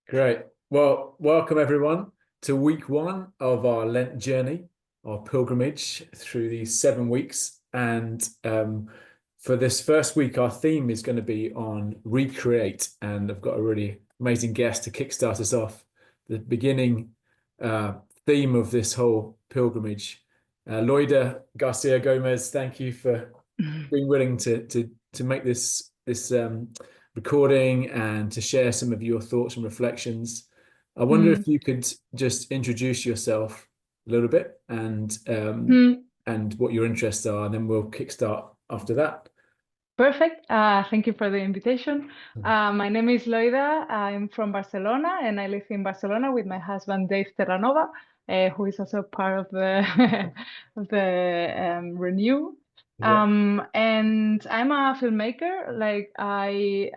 Great. Well, welcome everyone to week one of our Lent journey, our pilgrimage through these 7 weeks. And for this first week, our theme is going to be on recreate. And I've got a really amazing guest to kickstart us off. The beginning uh, theme of this whole pilgrimage. Loida Garcia Gomez, thank you for being willing to make this recording and to share some of your thoughts and reflections. I wonder Mm. if you could just introduce yourself a little bit Mm. and what your interests are, and then we'll kickstart after that. Perfect. Thank you for the invitation. My name is Loida. I'm from Barcelona, and I live in Barcelona with my husband Dave Terranova, who is also part of the of the Renew. Yeah. And I'm a filmmaker. Like I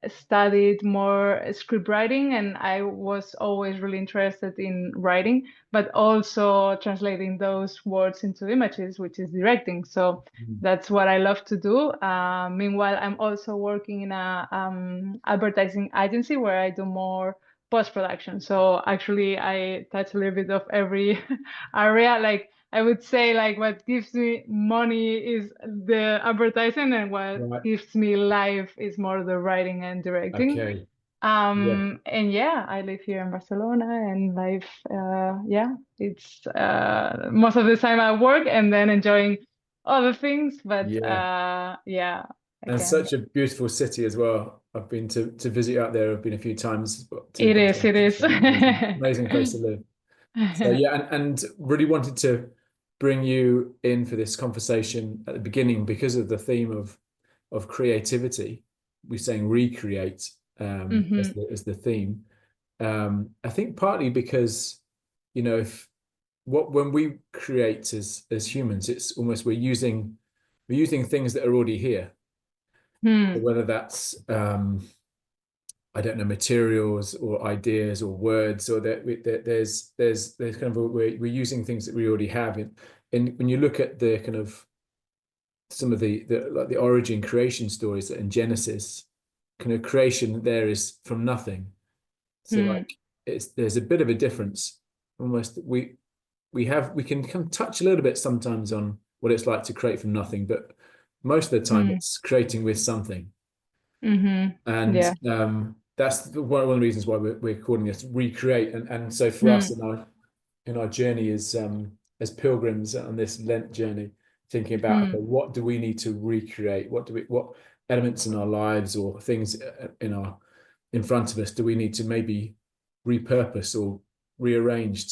studied more script writing, and I was always really interested in writing, but also translating those words into images, which is directing. So Mm. that's what I love to do. Meanwhile, I'm also working in a advertising agency where I do more post-production. So actually, I touch a little bit of every area. Like I would say, like what gives me money is the advertising, and what Right. gives me life is more the writing and directing. Okay. Yeah. And yeah, I live here in Barcelona, and life, yeah, it's most of the time I work and then enjoying other things, but Yeah. yeah, I And can. such a beautiful city as well. I've been to visit out there. I've been a few times to It is, Barcelona. it It's is. an amazing place to live. So yeah, and really wanted to bring you in for this conversation at the beginning because of the theme of creativity. We're saying recreate as Hmm. the theme. I think partly because if what when we create as humans, it's almost we're using things that are already here. So Hmm. whether that's I don't know, materials or ideas or words, or there's kind of we're using things that we already have. And when you look at the kind of some of the like the origin creation stories in Genesis, kind of creation there is from nothing. So Hmm. like there's a bit of a difference. Almost we can kind of touch a little bit sometimes on what it's like to create from nothing, but most of the time Hmm. it's creating with something. Hmm. And Yeah. that's one of the reasons why we're calling this recreate. And so for us Hmm. in our journey as pilgrims on this Lent journey, thinking about, Hmm. okay, what do we need to recreate? What elements in our lives or things in front of us do we need to maybe repurpose or rearrange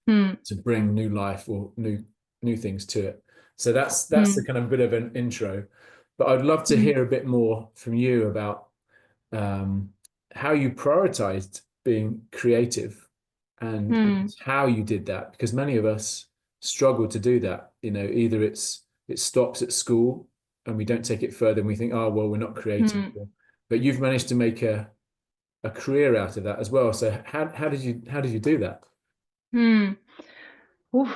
Hmm. to bring new life or new things to it? So that's the Hmm. kind of bit of an intro. But I'd love to Hmm. hear a bit more from you about um, how you prioritized being creative and Hmm. how you did that, because many of us struggle to do that. Either it stops at school and we don't take it further and we think, oh well, we're not creative. Hmm. But you've managed to make a career out of that as well. So how did you do that? Hmm. Oof.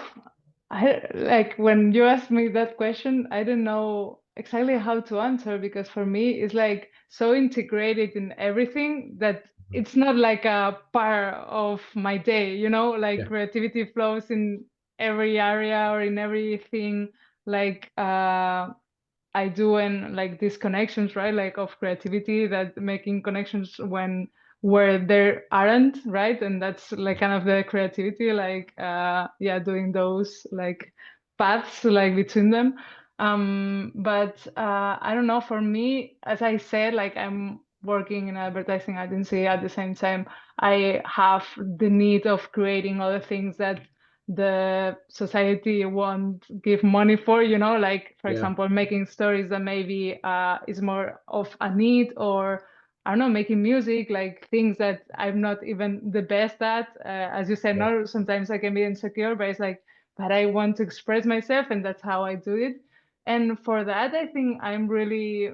I like when you asked me that question, I didn't know exactly how to answer because for me it's like so integrated in everything that it's not like a part of my day, like Yeah. creativity flows in every area or in everything like I do, and like these connections, right? Like of creativity, that making connections when where there aren't, right? And that's like kind of the creativity, like yeah, doing those like paths like between them. But I don't know, for me, as I said, like I'm working in an advertising agency at the same time. I have the need of creating other things that the society won't give money for, like for Yeah. example making stories that maybe is more of a need, or I don't know, making music, like things that I'm not even the best at, as you said, Yeah. no, sometimes I can be insecure, but it's like, but I want to express myself and that's how I do it. And for that, I think I'm really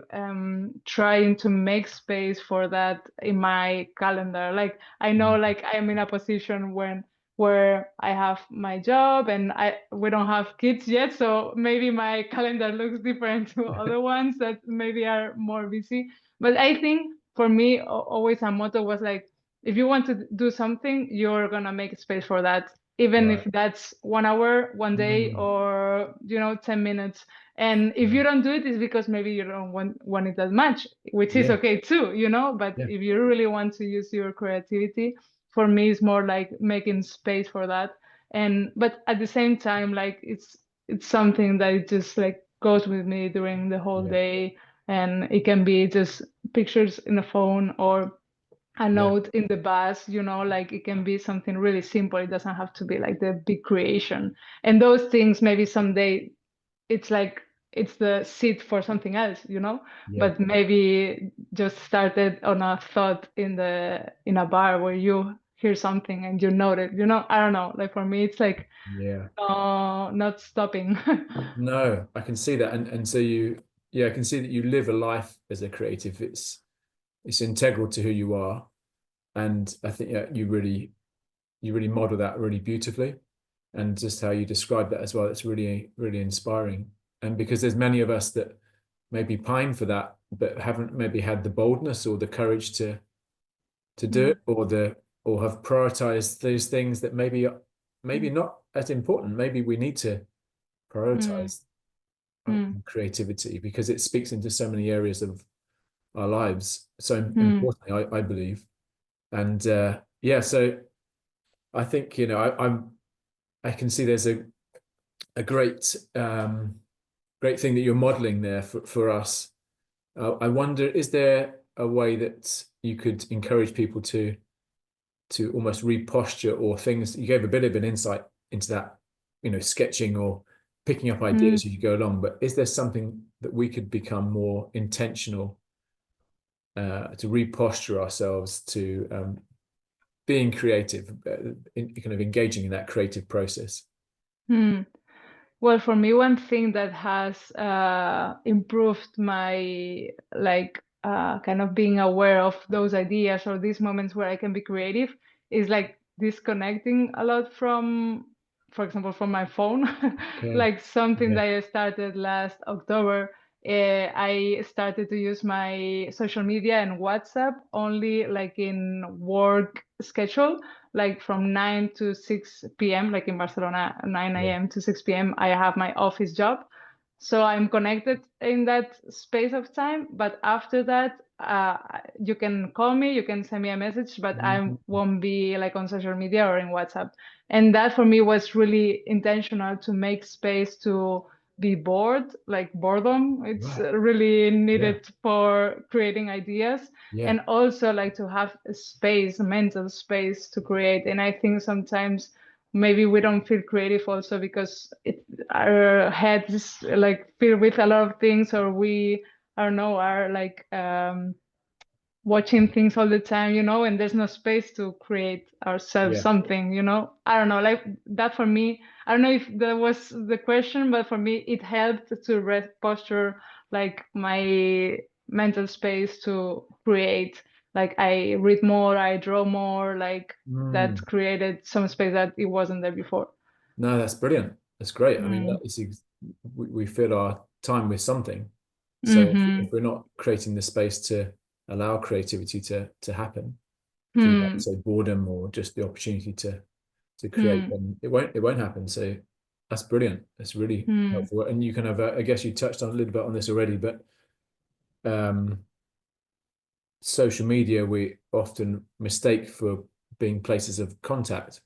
trying to make space for that in my calendar. Like I know, like I'm in a position where I have my job and we don't have kids yet, so maybe my calendar looks different to other ones that maybe are more busy. But I think for me, always a motto was like, if you want to do something, you're gonna make space for that, even if Right. that's 1 hour, one day, Mm. or 10 minutes. And if Yeah. you don't do it, it's because maybe you don't want it that much, which is Yeah. okay too, but Yeah. if you really want to use your creativity, for me, it's more like making space for that. And but at the same time, like it's something that it just like goes with me during the whole Yeah. day. And it can be just pictures in a phone, or a Yeah. note in the bus, like it can be something really simple. It doesn't have to be like the big creation. And those things, maybe someday it's like it's the seed for something else, Yeah. but maybe just started on a thought in a bar where you hear something and you note it, I don't know. Like for me, it's like Yeah. not stopping. No, I can see that. And so yeah, I can see that you live a life as a creative. It's integral to who you are. And I think yeah, you really model that really beautifully. And just how you describe that as well, it's really, really inspiring. And because there's many of us that maybe pine for that, but haven't maybe had the boldness or the courage to do Mm, it, or have prioritized those things that maybe mm, not as important. Maybe we need to mm, prioritize mm, creativity because it speaks into so many areas of our lives so mm, importantly, I believe. And yeah, so I think I can see there's a great thing that you're modeling there for us. I wonder, is there a way that you could encourage people to almost reposture or things? You gave a bit of an insight into that, sketching or picking up mm. ideas as you go along. But is there something that we could become more intentional to reposture ourselves to being creative, kind of engaging in that creative process? Mm. Well, for me, one thing that has improved my like kind of being aware of those ideas or these moments where I can be creative is like disconnecting a lot from, for example, from my phone. Okay. Like something Yeah. that I started last October. I started to use my social media and WhatsApp only like in work schedule, like from 9 to 6 p.m., like in Barcelona, 9 Yeah. a.m. to 6 p.m., I have my office job. So I'm connected in that space of time. But after that, you can call me, you can send me a message, but I Mhm. won't be like on social media or in WhatsApp. And that for me was really intentional to make space to be bored, like boredom. It's Right. really Yeah. needed for creating ideas, Yeah. and also like to have a space, mental space to create. And I think sometimes maybe we don't feel creative also because our heads is like filled with a lot of things, or we, I don't know, are like watching things all the time, and there's no space to create ourselves Yeah. something, I don't know, like that for me. I don't know if that was the question, but for me, it helped to posture like my mental space to create. Like I read more, I draw more, like that Mm. created some space that it wasn't there before. No, that's brilliant. That's great. I mean, Mm. we fill our time with something. So if Mm-hmm. we're not creating the space to allow creativity to happen through that, Hmm. say, boredom or just the opportunity to create, Hmm. then it won't happen. So that's brilliant. That's really Hmm. helpful. And you kind of, I guess you touched on a little bit on this already, but um, social media we often mistake for being places of contact,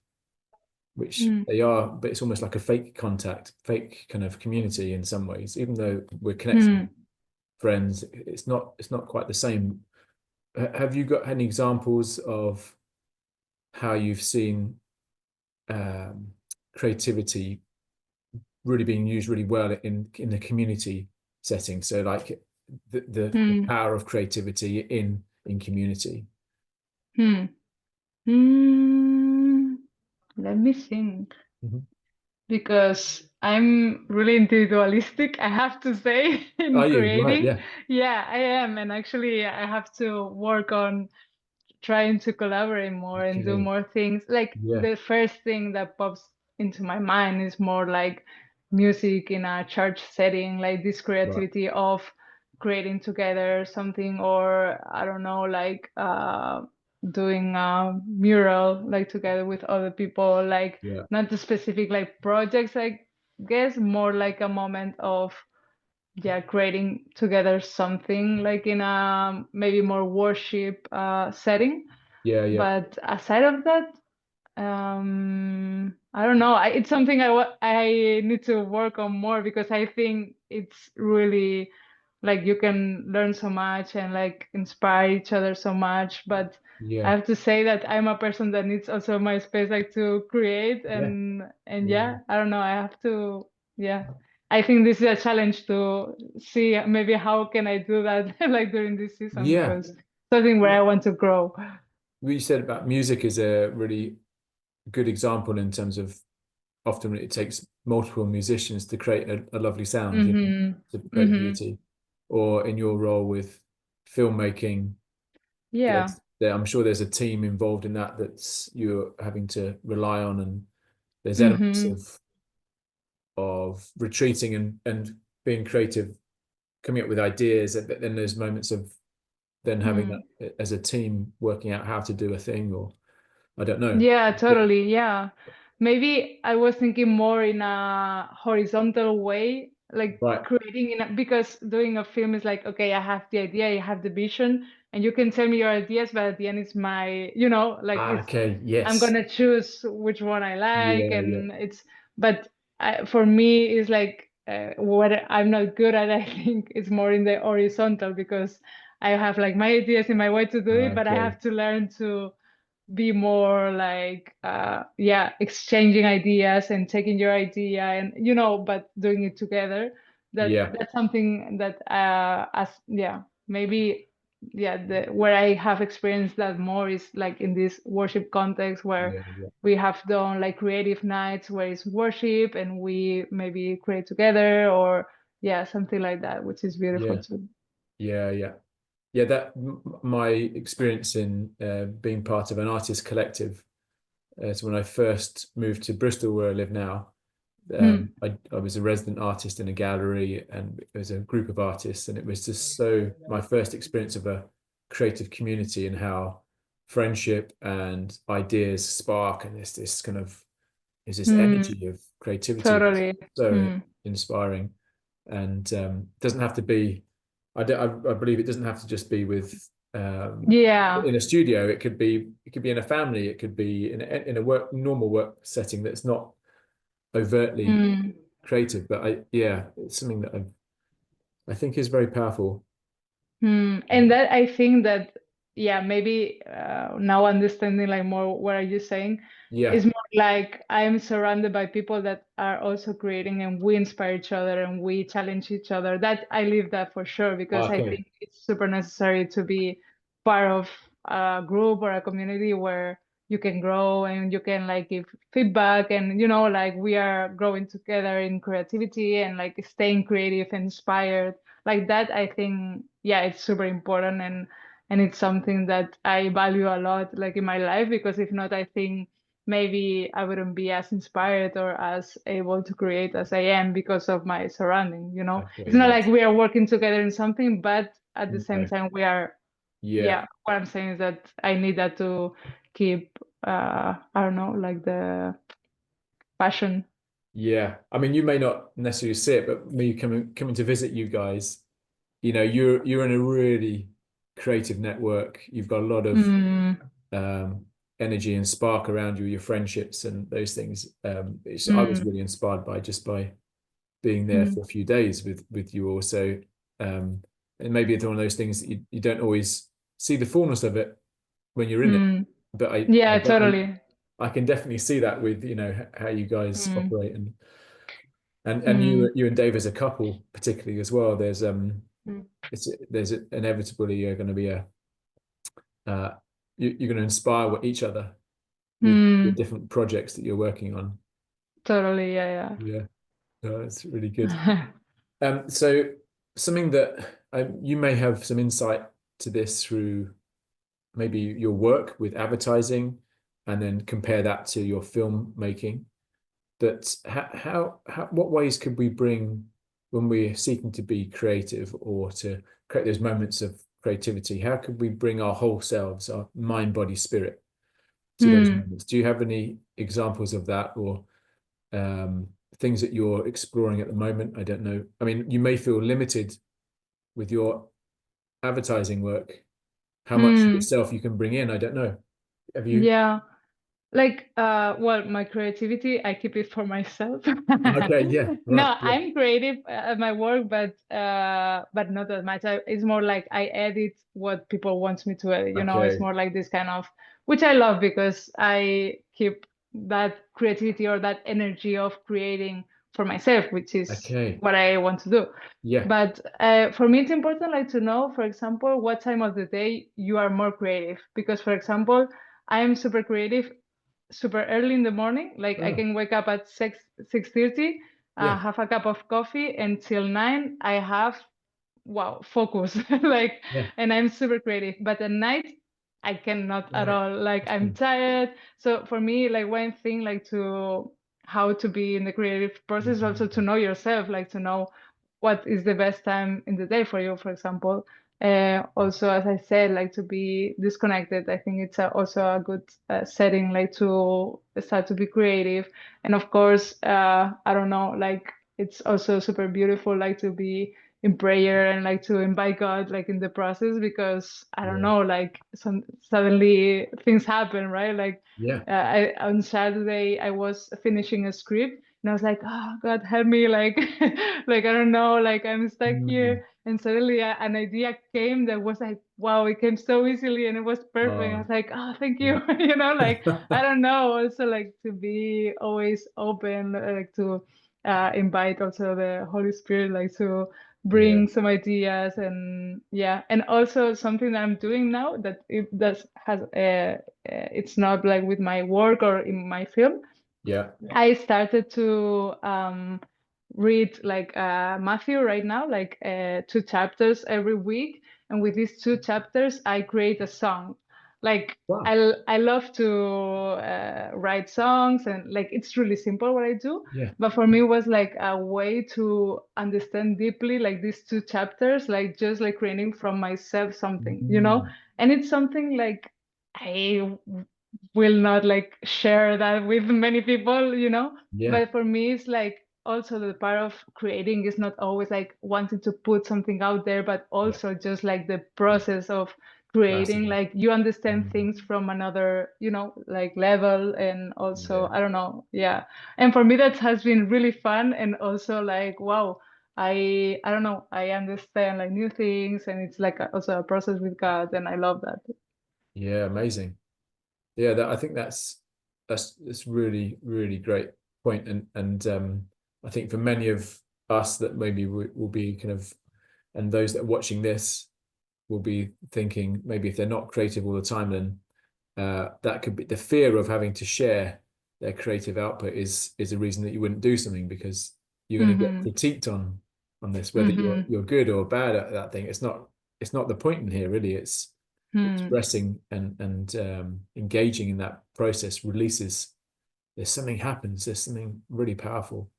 which Hmm. they are, but it's almost like a fake contact, fake kind of community in some ways. Even though we're connecting with Hmm. friends, it's not quite the same. Have you got any examples of how you've seen um, creativity really being used really well in the community setting? So like the Hmm. power of creativity in community. Hmm. Hmm. Let me think. Mhm. Because I'm really individualistic, I have to say, in Are you right? creating. Yeah. Yeah, I am. And actually, I have to work on trying to collaborate more and do Okay. more things. Like Yeah. the first thing that pops into my mind is more like music in a church setting, like this Right. creativity of creating together something, or I don't know, like doing a mural like together with other people, like Yeah. not the specific like projects, I guess, more like a moment of yeah, creating together something like in a maybe more worship setting. Yeah. Yeah. But aside of that, I don't know. It's something I need to work on more because I think it's really like you can learn so much and like inspire each other so much. But I Yeah. have to say that I'm a person that needs also my space like to create Yeah. and Yeah. yeah, I don't know. I have to yeah. I think this is a challenge to see maybe how can I do that like during this season Yeah. because something where I want to grow. What you said about music is a really good example in terms of often it takes multiple musicians to create a lovely sound, you know, Mm-hmm. to create Mm-hmm. beauty. Or in your role with filmmaking, Yeah. I'm sure there's a team involved in that that's you're having to rely on, and there's elements Mm-hmm. of retreating and being creative, coming up with ideas, but then there's moments of then having Mm. that as a team working out how to do a thing, or I don't know. Yeah, Yeah. totally. Yeah. Maybe I was thinking more in a horizontal way, like Right. creating in a, because doing a film is like, okay, I have the idea, I have the vision, and you can tell me your ideas, but at the end it's my, like Ah, it's okay. I'm Yes. gonna choose which one I like, Yeah. Yeah. and but for me, it's like what I'm not good at. I think it's more in the horizontal because I have like my ideas and my way to do it, but I Okay. have to learn to be more like yeah, exchanging ideas and taking your idea and but doing it together. Yeah. That's something that as yeah, maybe yeah, the where I have experienced that more is like in this worship context where Yeah. Yeah. we have done like creative nights where it's worship and we maybe create together or yeah, something like that, which is beautiful Yeah. too. Yeah. Yeah. Yeah. My experience in being part of an artist collective. So when I first moved to Bristol, where I live now, Mm, I was a resident artist in a gallery, and it was a group of artists, and it was just so my first experience of a creative community and how friendship and ideas spark, and this kind of is this mm, energy of creativity that's totally. so Mm. inspiring, and doesn't have to be. I believe it doesn't have to just be with Yeah. in a studio. It could be in a family. It could be in a normal work setting that's not overtly Mm. creative, but yeah, it's something that I think is very powerful. And that I think that yeah, maybe now understanding like more what are you saying Yeah. is more like I'm surrounded by people that are also creating and we inspire each other and we challenge each other. That I live that for sure because I Okay. think it's super necessary to be part of a group or a community where you can grow and you can like give feedback and like we are growing together in creativity and like staying creative and inspired like that. I think yeah, it's super important and it's something that I value a lot like in my life because if not I think maybe I wouldn't be as inspired or as able to create as I am because of my surrounding. It's Okay. not like Yes. we are working together in something, but at the same No. time we are Yeah. yeah, what I'm saying is that I need that to keep I don't know, like the passion. Yeah. I mean, you may not necessarily see it, but me coming to visit you guys, you're in a really creative network. You've got a lot of Mm, um, energy and spark around you, your friendships and those things. I was mm, really inspired by being there mm, for a few days with you all. So um, and maybe it's one of those things that you don't always see the fullness of it when you're in it, mm. but Yeah, totally. I can definitely see that with how you guys Mm, operate, and mm, you and Dave as a couple particularly as well. mm, There's inevitably going to be a uh, you're going to inspire each other with the mm. different projects that you're working on. Totally, yeah, Yeah, it's really good. yeah. So something that you may have some insight to this through maybe your work with advertising, and then compare that to your film making. But what ways could we bring when we're seeking to be creative or to create those moments of creativity? How could we bring our whole selves, our mind, body, spirit, to those Hmm. moments? Do you have any examples of that, or um, things that you're exploring at the moment? I don't know. I mean, you may feel limited with your advertising work, how much of Hmm. yourself you can bring in. I don't know. Have you? Yeah. Like, well, my creativity, I keep it for myself. Okay, yeah, No, right, yeah, I'm creative at my work, but not that much. It's more like I edit what people want me to edit, it's okay, more like this kind of, which I love because I keep that creativity or that energy of creating for myself, which is okay, what I want to do. yeah, But for me, it's important like to know, for example, what time of the day you are more creative. Because, for example, I am super creative super early in the morning. Like I oh, can wake up at 6:30, yeah, have a cup of coffee until 9. I have wow focus like, yeah, and I'm super creative. But at night, I cannot at right. all. Like I'm tired. So for me, like one thing, like to how to be in the creative process, is also to know yourself, like to know what is the best time in the day for you, for example. Also, as I said, like to be disconnected. I think it's also a good setting, like to start to be creative. And of course, I don't know, like it's also super beautiful, like to be in prayer and like to invite God, like in the process, because I don't Yeah, know, like suddenly things happen, right? Like yeah, on Saturday, I was finishing a script. And I was like, oh God, help me! Like, like I don't know, like I'm stuck mm, here, and suddenly an idea came that was like, wow, it came so easily and it was perfect. I oh, was like, oh, thank yeah, you. Like I don't know. Also, like to be always open, like to invite also the Holy Spirit, like to yeah, bring some ideas, and yeah, and also something that I'm doing now that it does has it's not like with my work or in my film. yeah, I started to read like Matthew right now, like 2 chapters every week. And with these 2 chapters, I create a song. Like wow, I love to write songs, and like it's really simple what I do. yeah, But for me, it was like a way to understand deeply like these 2 chapters, like just like creating from myself something. mm, And it's something like I will not like share that with many people. yeah, But for me, it's like also the part of creating is not always like wanting to put something out there, but yeah, also just like the process of creating, massively. like you understand Mm, things from another, like level. And also, yeah, I don't know, yeah. And for me, that has been really fun. And also like, wow, I don't know, I understand like new things, and it's like also a process with God, and I love that. yeah, amazing. Yeah, that I think that's really really great point, and I think for many of us that maybe will be kind of, and those that are watching this will be thinking maybe if they're not creative all the time, then that could be the fear of having to share their creative output is a reason that you wouldn't do something, because you're going to get Mm-hmm. critiqued on this, whether you're Mm-hmm. you're good or bad at that thing. It's not the point in here really. It's Hmm. expressing and engaging in that process releases. There's something happens. There's something really powerful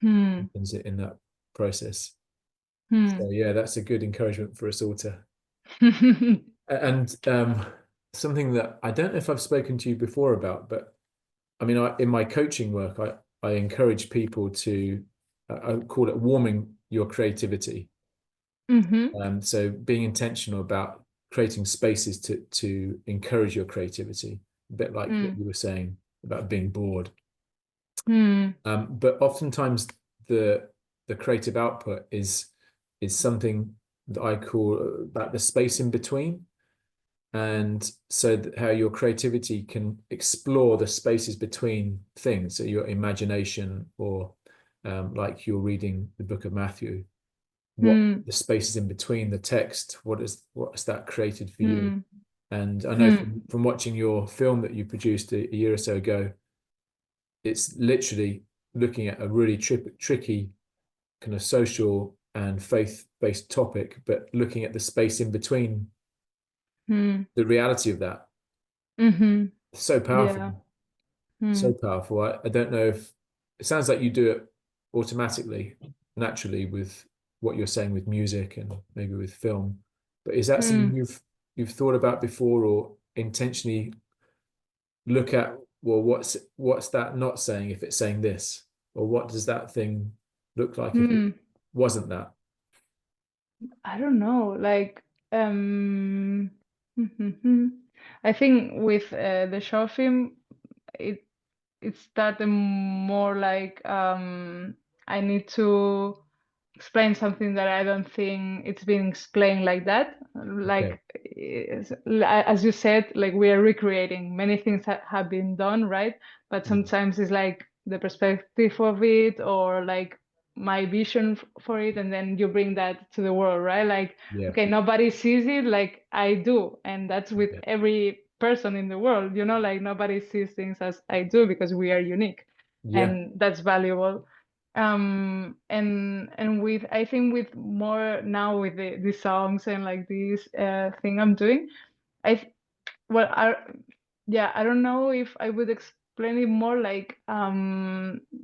Hmm. happens in that process. Hmm. So yeah, that's a good encouragement for us all to. And something that I don't know if I've spoken to you before about, but I mean, in my coaching work, I encourage people to, I call it warming your creativity. Mm-hmm. So being intentional about creating spaces to encourage your creativity, a bit like what Hmm. you were saying about being bored. Hmm. But oftentimes the the creative output is something that I call about the space in between. And so how your creativity can explore the spaces between things, so your imagination, or like you're reading the book of Matthew, what Hmm. the spaces in between the text, what's that created for you? Hmm. And I know Hmm. from watching your film that you produced a year or so ago, it's literally looking at a really tricky kind of social and faith-based topic, but looking at the space in between, Hmm. the reality of that. Mm-hmm. So powerful. Yeah. Hmm. So powerful. I don't know if it sounds like you do it automatically, naturally, with what you're saying with music and maybe with film. But is that something Hmm. you've thought about before, or intentionally look at, well, what's that not saying if it's saying this? Or what does that thing look like if it Hmm. wasn't that? I don't know. Like, um, I think with the short film, it it started more like I need to explain something that I don't think it's been explained like that. Okay. Like, as you said, like we are recreating many things that have been done, right? But Mm. sometimes it's like the perspective of it or like my vision for it, and then you bring that to the world, right? Like, Yeah. okay, nobody sees it like I do, and that's with Yeah. every person in the world, like nobody sees things as I do because we are unique, Yeah. and that's valuable. And with I think with more now with the songs and like this thing I'm doing, I th- well I yeah, I don't know if I would explain it more like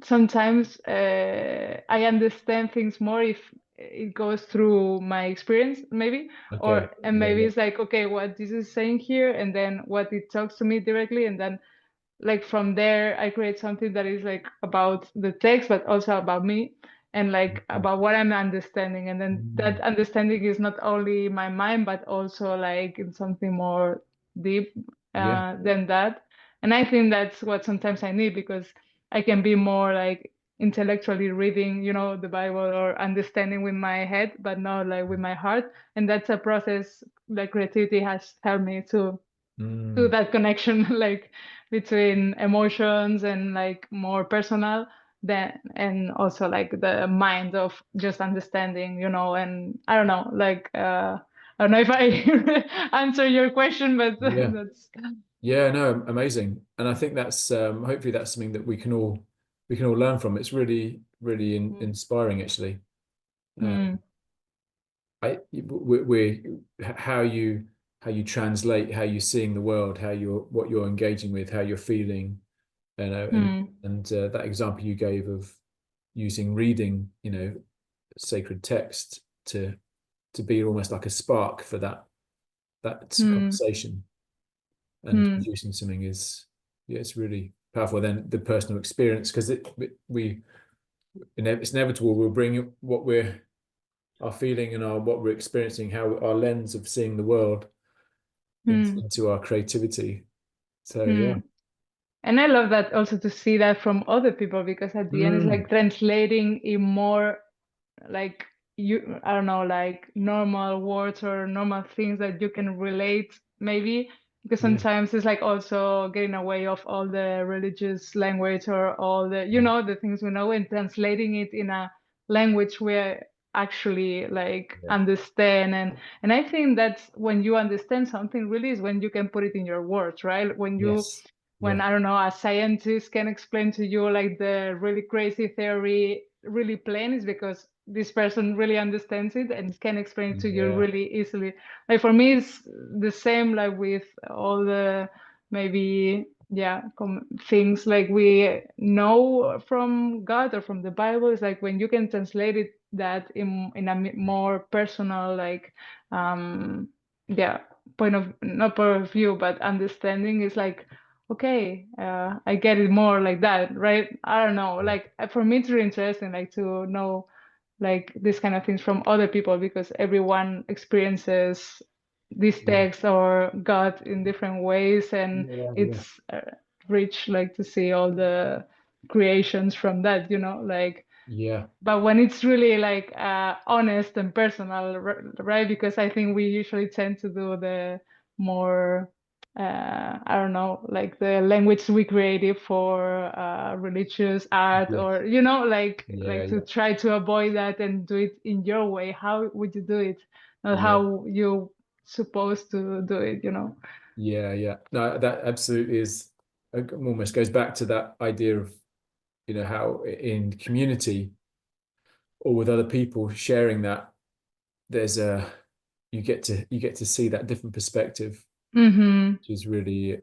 sometimes I understand things more if it goes through my experience maybe, Okay. or and Yeah. maybe Yeah. it's like, okay, what this is saying here, and then what it talks to me directly, and then like from there I create something that is like about the text but also about me and like Okay. about what I'm understanding, and then that Mm. understanding is not only my mind but also like in something more deep Yeah. than that. And I think that's what sometimes I need, because I can be more like intellectually reading, the Bible or understanding with my head but not like with my heart, and that's a process that creativity has helped me to Mm. that connection like between emotions and like more personal than, and also like the mind of just understanding, and I don't know, like I don't know if I answer your question, but Yeah. that's Yeah, no, amazing. And I think that's hopefully that's something that we can all learn from. It's really, really inspiring actually. Uh, mm, we how you translate, how you're seeing the world, what you're engaging with, how you're feeling, mm, and that example you gave of using reading, sacred text to be almost like a spark for that mm, conversation and mm, producing something is, yeah, it's really powerful. Then the personal experience, because it's inevitable. We'll bring what we're our feeling and our what we're experiencing, how our lens of seeing the world mm, into our creativity. So yeah. mm. And I love that also to see that from other people, because at the end it's Mm, like translating in more like I don't know, like normal words or normal things that you can relate maybe, because yeah. sometimes it's like also getting away of all the religious language or all the Yeah. the things we know, and translating it in a language where actually like Yeah. understand. And I think that's when you understand something really is when you can put it in your words, right? Yes. When Yeah. I don't know, a scientist can explain to you like the really crazy theory really plain, is because this person really understands it and can explain it to you Yeah. really easily. Like for me, it's the same like with all the maybe things like we know from God or from the Bible. It's like when you can translate it that in a more personal like um yeah point of not point of view but understanding is like, okay, I get it more like that, right? I don't know. Yeah. Like for me, it's really interesting, like to know like these kind of things from other people, because everyone experiences this Yeah. text or God in different ways, and Yeah. Yeah. it's rich, like to see all the creations from that, like. Yeah. But when it's really like honest and personal, right? Because I think we usually tend to do the more, I don't know, like the language we created for religious art, Yes. or Yeah. like to Yeah. try to avoid that and do it in your way. How would you do it? Not Yeah. how you supposed to do it, Yeah. Yeah. No, that absolutely is almost goes back to that idea of, how in community or with other people sharing that there's a you get to see that different perspective, Mm-hmm. which is really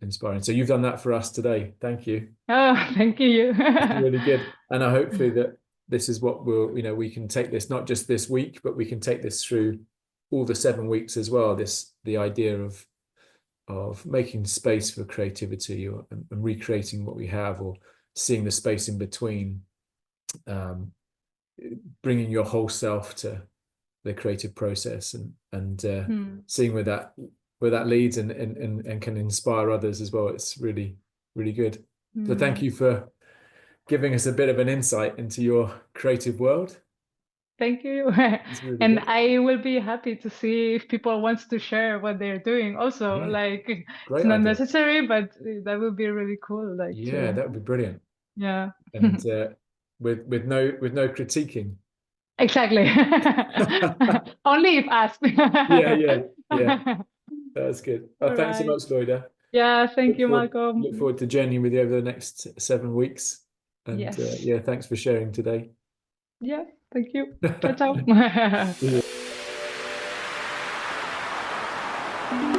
inspiring. So you've done that for us today. Thank you. Oh, thank you. It's really good. And I hopefully that this is what we can take this not just this week, but we can take this through all the 7 weeks as well, the idea of making space for creativity, and recreating what we have, or seeing the space in between, bringing your whole self to the creative process, and seeing where that leads, and can inspire others as well. It's really, really good. So thank you for giving us a bit of an insight into your creative world. Thank you. It's really And good. I will be happy to see if people wants to share what they're doing also. Yeah, like it's great not idea. necessary, but that would be really cool. Like Yeah, to, that would be brilliant. yeah. And with no critiquing. Exactly. Only if asked. Yeah, yeah, yeah. That's good. All Thanks so right. much, Loida. Yeah, thank Look you, forward look Malcolm. forward to journeying with you over the next 7 weeks. And Yes. yeah, thanks for sharing today. Yeah, thank you. Ciao, ciao. Yeah.